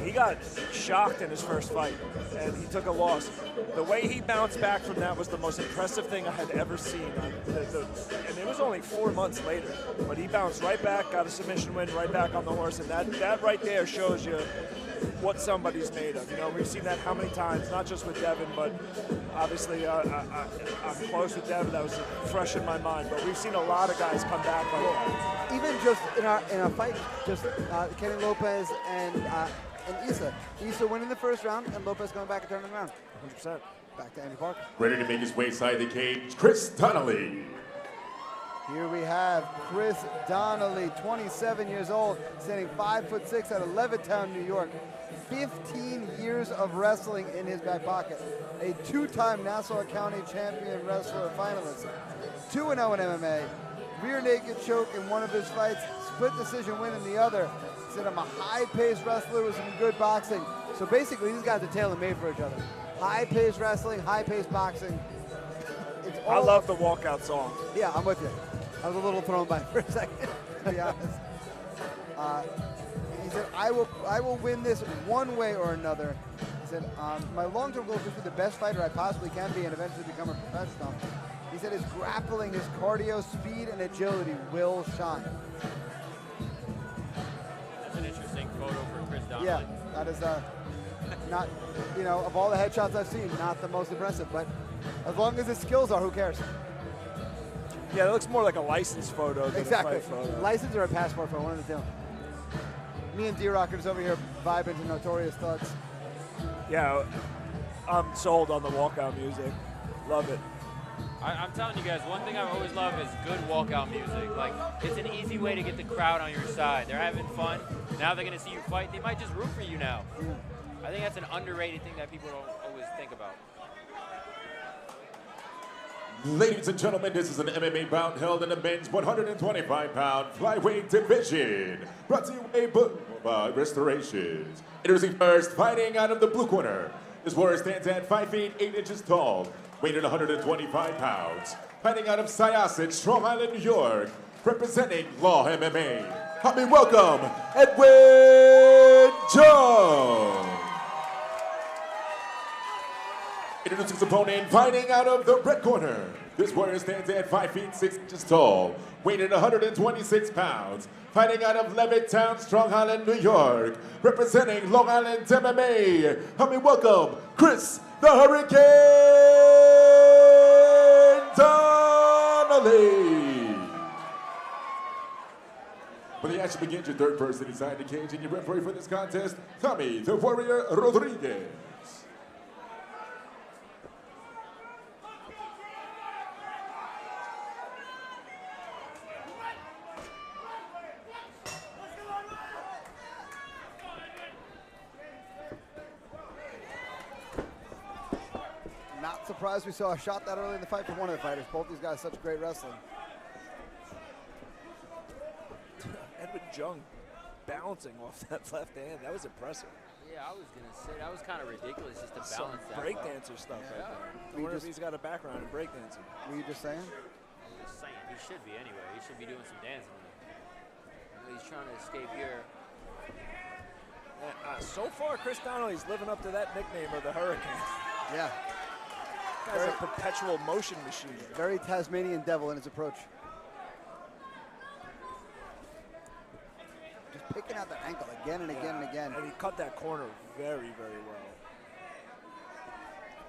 he got shocked in his first fight, and he took a loss. The way he bounced back from that was the most impressive thing I had ever seen. And it was only 4 months later, but he bounced right back, got a submission win, right back on the horse, and that right there shows you what somebody's made of. You know, we've seen that how many times, not just with Devin, but obviously I'm close with Devin. That was fresh in my mind, but we've seen a lot of guys come back like that. Even just in a fight, just Kenny Lopez and Issa. Issa winning the first round, and Lopez going back and turning around. 100%. Back to Andy Parker. Ready to make his way inside the cage, Chris Donnelly. Here we have Chris Donnelly, 27 years old, standing 5'6" out of Levittown, New York. 15 years of wrestling in his back pocket. A two-time Nassau County champion wrestler finalist. 2-0 in MMA. Rear naked choke in one of his fights. Split decision win in the other. He said, I'm a high-paced wrestler with some good boxing. So basically, these guys are tailor-made for each other. High-paced wrestling, high-paced boxing. I love the walkout song. Yeah, I'm with you. I was a little thrown by for a second, to be honest. He said, I will win this one way or another. He said, my long-term goal is to be the best fighter I possibly can be and eventually become a professional. He said his grappling, his cardio, speed, and agility will shine. That's an interesting photo for Chris Donnelly. Yeah, that is not, you know, of all the headshots I've seen, not the most impressive, but as long as his skills are, who cares? Yeah, it looks more like a license photo than a fight photo. License or a passport photo, one of the two. Me and D-Rockers over here vibing to Notorious Thugs. Yeah, I'm sold on the walkout music. Love it. I'm telling you guys, one thing I always love is good walkout music. Like, it's an easy way to get the crowd on your side. They're having fun. Now they're going to see you fight. They might just root for you now. I think that's an underrated thing that people don't always think about. Ladies and gentlemen, this is an MMA bout held in the men's 125-pound flyweight division. Brought to you by Restorations. Introducing first, fighting out of the blue corner. This warrior stands at 5 feet 8 inches tall, weighing 125 pounds. Fighting out of Syosset, Strong Island, New York, representing Law MMA. Help me welcome Edwin Jung. Introducing his opponent, fighting out of the red corner. This warrior stands at 5 feet 6 inches tall, weighing 126 pounds. Fighting out of Levittown, Strong Island, New York, representing Long Island MMA. Help me welcome Chris the Hurricane Donnelly. When the action begins, your third person inside the cage and your referee for this contest, Tommy the Warrior Rodriguez. Not surprised we saw a shot that early in the fight from one of the fighters. Both these guys, such great wrestling. Edwin Jung bouncing off that left hand. That was impressive. Yeah, I was going to say, that was kind of ridiculous just to balance that. Breakdancer stuff right there. I wonder if he's got a background in breakdancing. Were you just saying? I'm just saying, he should be anyway. He should be doing some dancing. He's trying to escape here. So far, Chris Donnelly's living up to that nickname of the Hurricane. Yeah. Guy's a perpetual motion machine. Very Tasmanian devil in his approach. Just picking out that ankle again and again and again. And he cut that corner very, very well.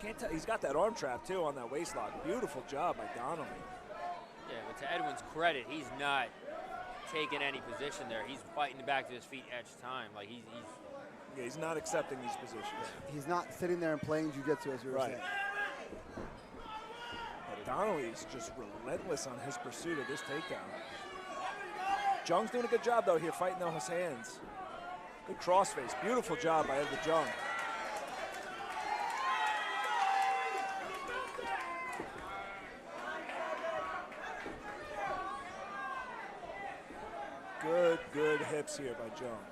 Can't tell. He's got that arm trap too on that waist lock. Beautiful job by Donnelly. Yeah, but to Edwin's credit, he's not taking any position there. He's fighting back to his feet each time. Like he's not accepting these positions. He's not sitting there and playing jiu-jitsu, as you were saying. Donnelly's just relentless on his pursuit of this takedown. Jung's doing a good job though here, fighting on his hands. Good crossface, beautiful job by Edwin Jung. Good hips here by Jung.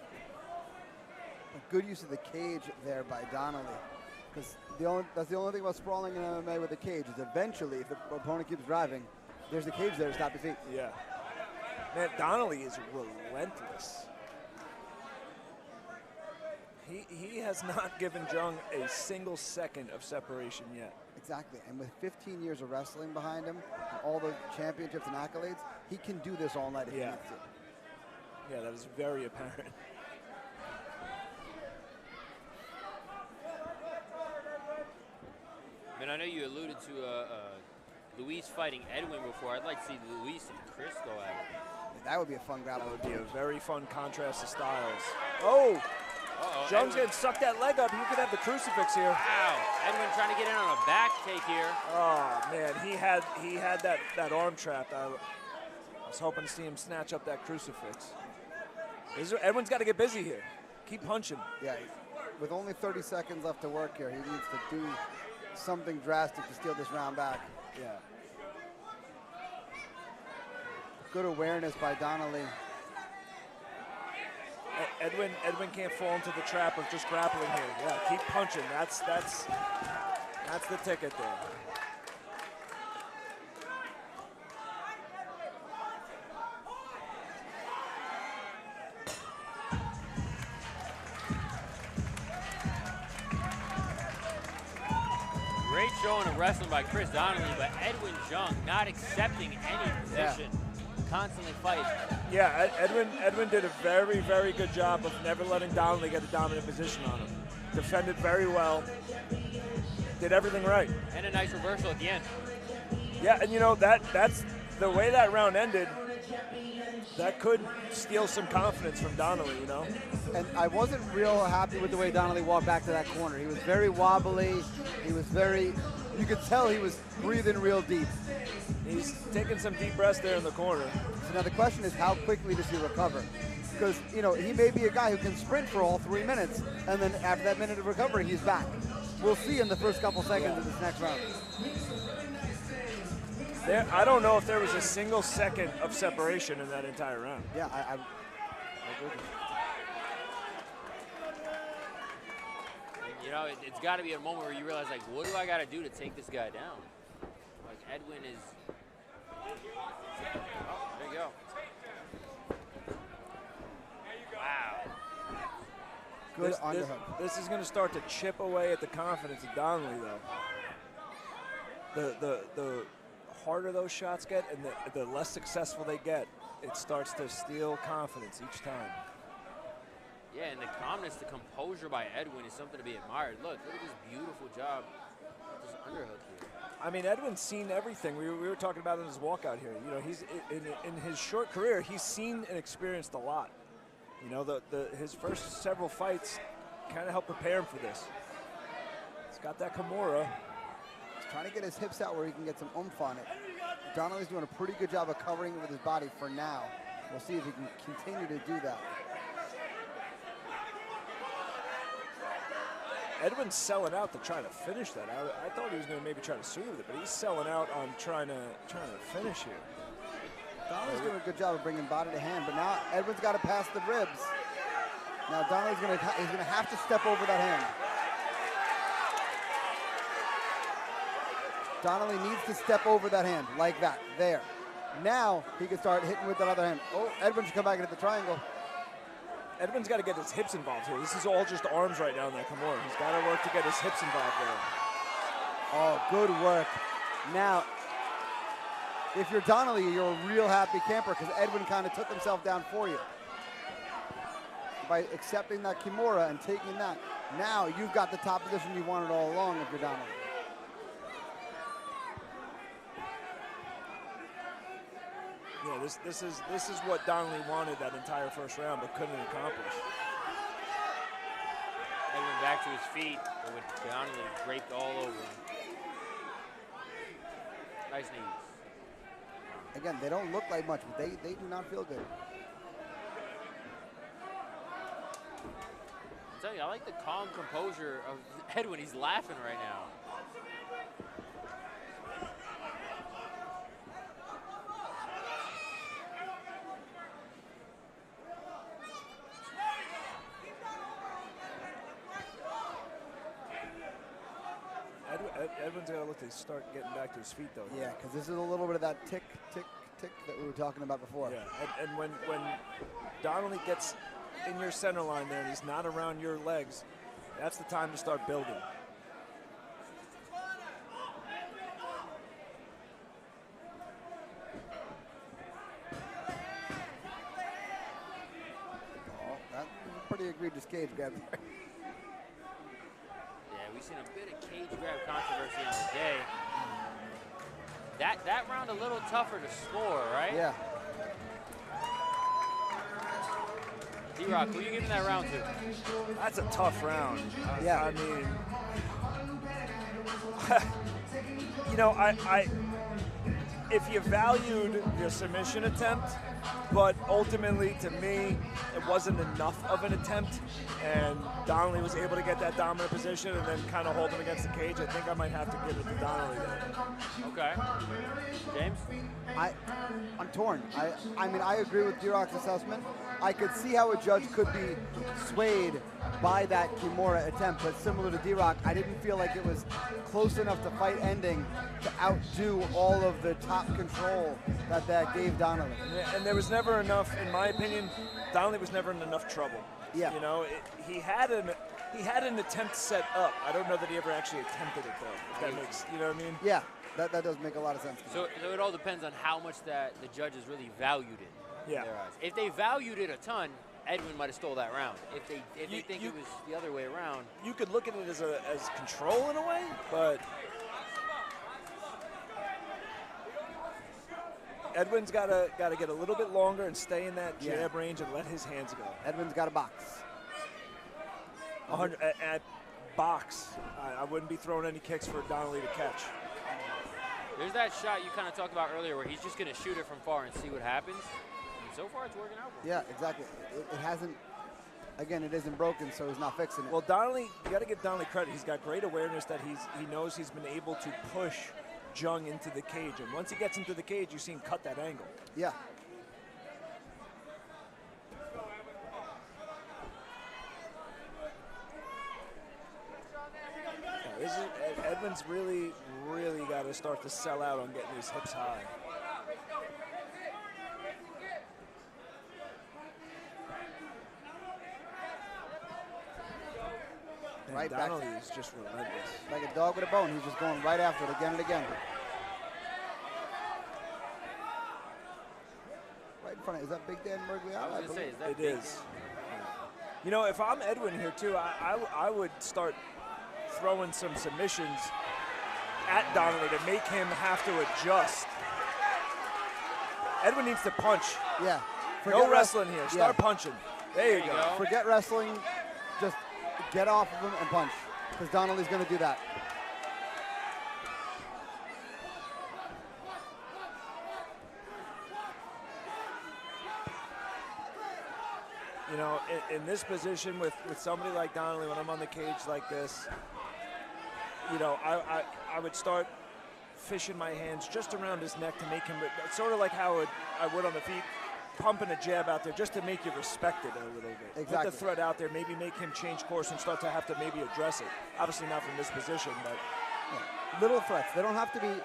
A good use of the cage there by Donnelly. Because that's the only thing about sprawling in MMA with the cage is eventually, if the opponent keeps driving, there's the cage there to stop your feet. Yeah. Man, Donnelly is relentless. He has not given Jung a single second of separation yet. Exactly, and with 15 years of wrestling behind him, all the championships and accolades, he can do this all night if he needs to. Yeah, that is very apparent. I mean, I know you alluded to Luis fighting Edwin before. I'd like to see Luis and Chris go at it. That would be a fun grapple. That would be a very fun contrast of styles. Oh! Jung's going to suck that leg up. You could have the crucifix here. Wow, Edwin trying to get in on a back take here. Oh, man, he had that arm trapped. I was hoping to see him snatch up that crucifix. Edwin's got to get busy here. Keep punching. Yeah, with only 30 seconds left to work here, he needs to do something drastic to steal this round back. Yeah. Good awareness by Donnelly. Edwin can't fall into the trap of just grappling here. Yeah, keep punching. That's the ticket there. Great showing of wrestling by Chris Donnelly, but Edwin Jung not accepting any position. Constantly fighting. Yeah, Edwin did a very, very good job of never letting Donnelly get a dominant position on him. Defended very well. Did everything right. And a nice reversal at the end. Yeah, and you know, that's the way that round ended. That could steal some confidence from Donnelly, you know? And I wasn't real happy with the way Donnelly walked back to that corner. He was very wobbly. He was you could tell he was breathing real deep. He's taking some deep breaths there in the corner. So now the question is, how quickly does he recover? Because, you know, he may be a guy who can sprint for all 3 minutes, and then after that minute of recovery, he's back. We'll see in the first couple seconds of this next round. I don't know if there was a single second of separation in that entire round. Yeah, I agree with you. You know, it's got to be a moment where you realize, like, what do I got to do to take this guy down? Like, Edwin is... Oh, there you go. Wow. Good underhook. This is going to start to chip away at the confidence of Donnelly, though. The harder those shots get and the less successful they get, it starts to steal confidence each time. Yeah, and the calmness, the composure by Edwin is something to be admired. Look at this beautiful job with this underhook here. I mean, Edwin's seen everything. We were talking about in his walkout here. You know, he's in his short career, he's seen and experienced a lot. You know, his first several fights kind of helped prepare him for this. He's got that Kimura. He's trying to get his hips out where he can get some oomph on it. Donnelly's doing a pretty good job of covering it with his body for now. We'll see if he can continue to do that. Edwin's selling out to try to finish that. I thought he was going to maybe try to soothe it, but he's selling out on trying to finish here. Donnelly's doing a good job of bringing body to hand, but now Edwin's got to pass the ribs. Now Donnelly's going to have to step over that hand. Donnelly needs to step over that hand like that. There. Now he can start hitting with that other hand. Oh, Edwin should come back and hit the triangle. Edwin's got to get his hips involved here. This is all just arms right now in that Kimura. He's got to work to get his hips involved there. Oh, good work. Now, if you're Donnelly, you're a real happy camper because Edwin kind of took himself down for you. By accepting that Kimura and taking that, now you've got the top position you wanted all along if you're Donnelly. Yeah, this is what Donnelly wanted that entire first round, but couldn't accomplish. Edwin back to his feet, but with Donnelly draped all over him. Nice knees. Again, they don't look like much, but they do not feel good. I tell you, I like the calm composure of Edwin. He's laughing right now. Edwin's got to look to start getting back to his feet, though. Yeah, because this is a little bit of that tick, tick, tick that we were talking about before. Yeah, and when Donnelly gets in your center line there and he's not around your legs, that's the time to start building. Oh, that's a pretty egregious cage grab there. Yeah, we've seen a bit of cage grab controversy on the day. That round a little tougher to score, right? Yeah. D-Rock, who are you giving that round to? That's a tough round. Yeah. I mean, you know, if you valued the submission attempt, but ultimately to me, it wasn't enough of an attempt, and Donnelly was able to get that dominant position and then kind of hold him against the cage, I think I might have to give it to Donnelly there. Okay. James? I'm torn. I mean, I agree with D-Rock's assessment. I could see how a judge could be swayed by that Kimura attempt, but similar to D-Rock, I didn't feel like it was close enough to fight ending to outdo all of the top control that gave Donnelly. And there was never enough, in my opinion, Donnelly was never in enough trouble. Yeah. You know, he had an attempt set up. I don't know that he ever actually attempted it though. If that makes, you know what I mean? Yeah, that does make a lot of sense. So it all depends on how much that the judges really valued it. Yeah. In their eyes. If they valued it a ton, Edwin might have stole that round. If they think it was the other way around, you could look at it as control in a way, but Edwin's got to get a little bit longer and stay in that jab range and let his hands go. Edwin's got a box. 100 at box. I wouldn't be throwing any kicks for Donnelly to catch. there's that shot you kind of talked about earlier where he's just going to shoot it from far and see what happens. And so far, it's working out for him. Yeah, exactly. It hasn't. Again, it isn't broken, so he's not fixing it. Well, Donnelly, you got to give Donnelly credit. He's got great awareness that he knows he's been able to push Jung into the cage, and once he gets into the cage, you see him cut that angle. Yeah. Edwin's really got to start to sell out on getting his hips high. And Right back. Donnelly is just relentless. Like a dog with a bone, he's just going right after it again and again. Right in front of, is that Big Dan Mergley? I was going to say, is that It big? is. You know, if I'm Edwin here too, I would start throwing some submissions at Donnelly to make him have to adjust. Edwin needs to punch. Yeah. No wrestling here. Start Yeah. punching. There you go. Forget wrestling. Just get off of him and punch. Because Donnelly's going to do that. You know, in this position with somebody like Donnelly, when I'm on the cage like this, you know, I would start fishing my hands just around his neck to make him, sort of like how I would on the feet, pumping a jab out there just to make you respect it a little bit. Exactly. Put the threat out there, maybe make him change course and start to have to maybe address it. Obviously not from this position, but Yeah. Little threats. They don't have to be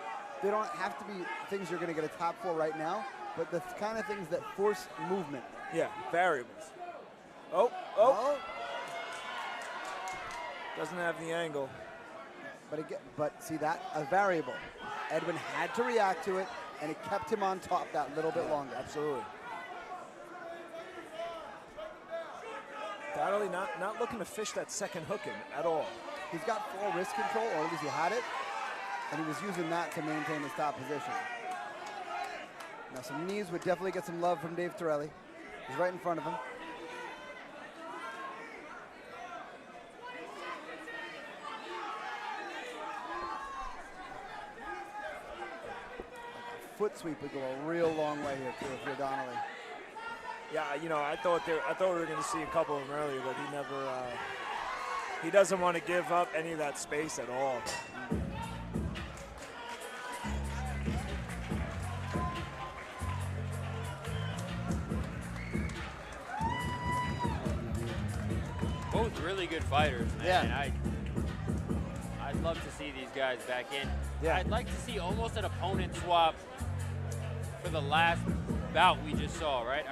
things you're going to get a top for right now, but the kind of things that force movement. yeah, variables. Oh. Doesn't have the angle. But see that, a variable. Edwin had to react to it, and it kept him on top that little bit longer. Absolutely. Donnelly not looking to fish that second hook in at all. He's got full wrist control, or at least he had it, and he was using that to maintain his top position. Now some knees would definitely get some love from Dave Torelli. He's right in front of him. Foot sweep would go a real long way here too if you're Donnelly. Yeah, you know, I thought we were going to see a couple of them earlier, but he never. He doesn't want to give up any of that space at all. Both really good fighters, man. Yeah. I'd love to see these guys back in. Yeah. I'd like to see almost an opponent swap for the last bout we just saw, right?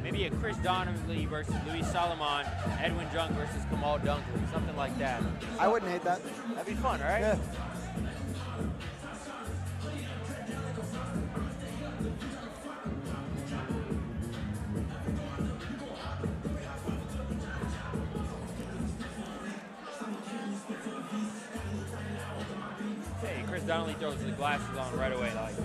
Maybe be a Chris Donnelly versus Luis Salomon, Edwin Jung versus Kamal Dunkley, something like that. I wouldn't hate that. That'd be fun, right? Yeah. Hey, Chris Donnelly throws the glasses on right away. I like that.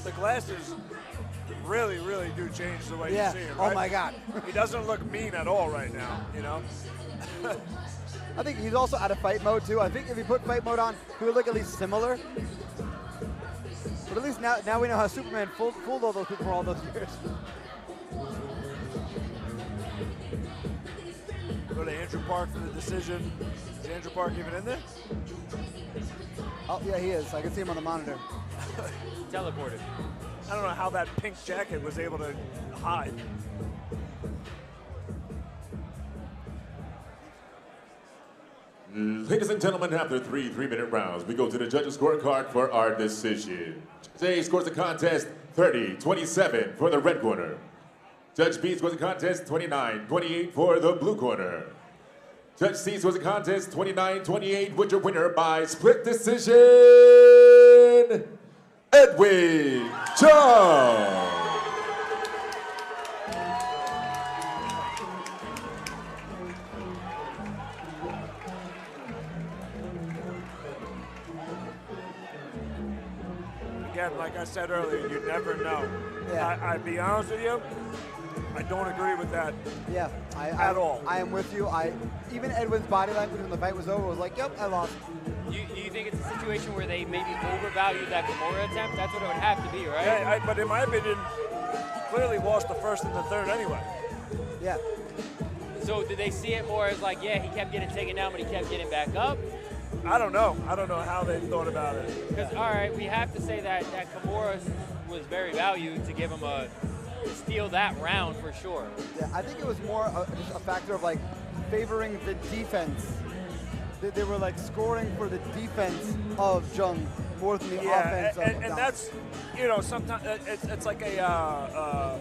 The glasses really, really do change the way Yeah. you see him. Oh Right? my God. He doesn't look mean at all right now, you know? I think he's also out of fight mode too. I think if he put fight mode on, he would look at least similar. But at least now we know how Superman fooled all those people for all those years. Go to Andrew Park for the decision. Is Andrew Park even in there? Oh yeah, he is. I can see him on the monitor. Teleported. I don't know how that pink jacket was able to hide. Ladies and gentlemen, after three 3-minute rounds, we go to the judges' scorecard for our decision. Judge A scores the contest 30-27 for the red corner. Judge B scores the contest 29-28 for the blue corner. Judge C scores the contest 29-28 with your winner by split decision, Edwin Jung. Again, like I said earlier, you never know. Yeah. I'd be honest with you, I don't agree with that. Yeah, At all. I am with you. Even Edwin's body language when the fight was over was like, yep, I lost. Do you think it's a situation where they maybe overvalued that Kimura attempt? That's what it would have to be, right? Yeah, but in my opinion, he clearly lost the first and the third anyway. Yeah. So did they see it more as like, yeah, he kept getting taken down, but he kept getting back up? I don't know. I don't know how they thought about it. Because, all right, we have to say that Kimura was very valued to give him to steal that round for sure. Yeah, I think it was more just a factor of like favoring the defense. They were like scoring for the defense of Jung more than the offense of and that's, you know, sometimes it's like a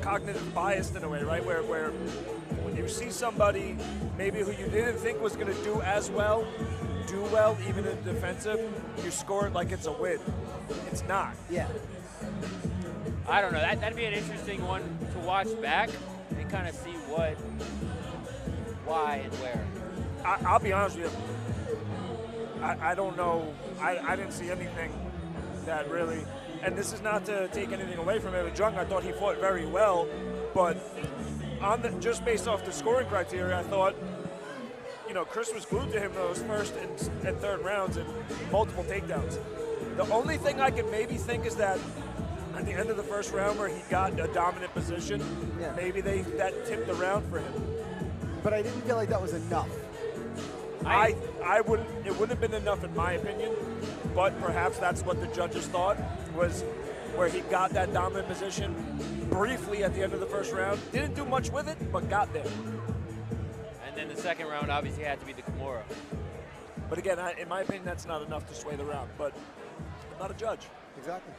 cognitive bias in a way, right? Where when you see somebody maybe who you didn't think was going to do well even in defensive, you score it like it's a win. It's not. Yeah. I don't know. That'd be an interesting one to watch back and kind of see what, why, and where. I'll be honest with you. I don't know. I didn't see anything that really, and this is not to take anything away from Edwin Jung. I thought he fought very well, but just based off the scoring criteria, I thought, you know, Chris was glued to him those first and third rounds and multiple takedowns. The only thing I could maybe think is that at the end of the first round where he got a dominant position, maybe that tipped the round for him. But I didn't feel like that was enough. It wouldn't have been enough in my opinion, but perhaps that's what the judges thought, was where he got that dominant position briefly at the end of the first round. Didn't do much with it, but got there. And then the second round obviously had to be the Kimura. But again, in my opinion, that's not enough to sway the round, but I'm not a judge. Exactly.